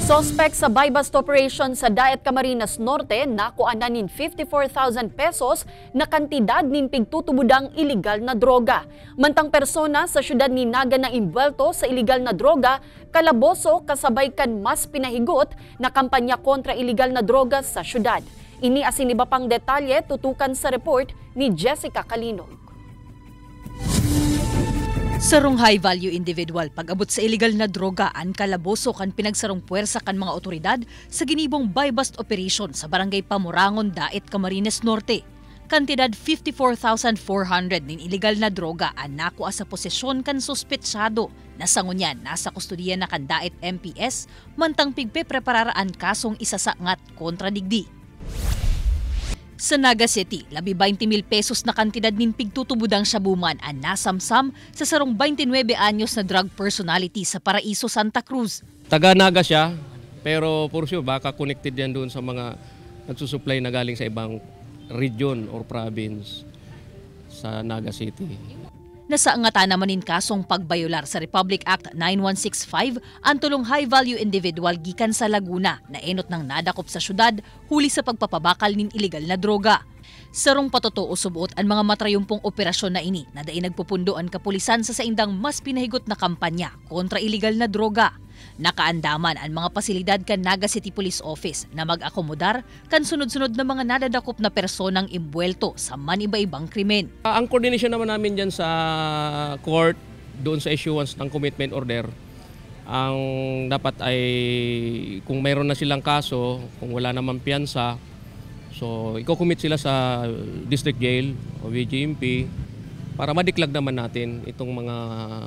Suspect sa buy-bust operation sa Daet Camarines Norte nakuha na nin 54,000 pesos na kantidad nin pigtutubudang iligal na droga. Mantang persona sa syudad ni Naga na imbwelto sa iligal na droga, kalaboso kasabay kan mas pinahigot na kampanya kontra iligal na droga sa syudad. Ini asin iba pang detalye tutukan sa report ni Jessica Kalinog. Sarong high-value individual pag-abot sa illegal na droga ang kalaboso kan pinagsarong puwersa kan mga otoridad sa ginibong buy-bust operation sa barangay Pamurangon, Daet, Camarines Norte. Kantidad 54,400 nin illegal na droga ang nakuha sa posesyon kan suspetsado na sangunyan nasa kustudiya na kan Daet MPS mantang pigpe-prepararaan kasong isasangat kontra digdi. Sa Naga City, labi 20,000 pesos na kantidad nin pigtutubudang shabuman ang nasamsam sa sarong 29 anyos na drug personality sa Paraiso, Santa Cruz. Taga Naga siya, pero for sure baka connected yan doon sa mga nagsusupply na galing sa ibang region or province sa Naga City. Nasaangatan naman in kasong pagbayolar sa Republic Act 9165 ang tulong high-value individual gikan sa Laguna na enot ng nadakop sa syudad huli sa pagpapabakal nin iligal na droga. Sarong patotoo subuot ang mga matrayumpong operasyon na ini na daing nagpupundo ang kapulisan sa saindang mas pinahigot na kampanya kontra iligal na droga. Nakaandaman ang mga pasilidad kan Naga City Police Office na mag-akomodar kan sunod-sunod na mga nadadakop na personang imbuelto sa maniba-ibang krimen. Ang coordination naman namin dyan sa court, doon sa issuance ng commitment order, ang dapat ay kung mayroon na silang kaso, kung wala naman piyansa, so i-commit sila sa district jail o VGMP para madiklag naman natin itong mga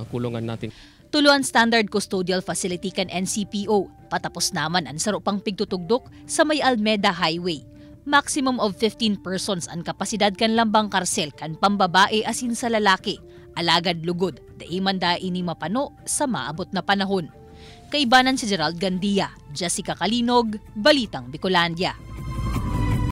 kulungan natin. Tuluan Standard Custodial Facility kan NCPO, patapos naman ang sarupang pigtutugdok sa may Almeda Highway. Maximum of 15 persons ang kapasidad kan lambang karsel kan pambabae asin sa lalaki. Alagad lugod, daiman da ini mapano sa maabot na panahon. Kaibanan si Gerald Gandia, Jessica Kalinog, Balitang Bicolandia.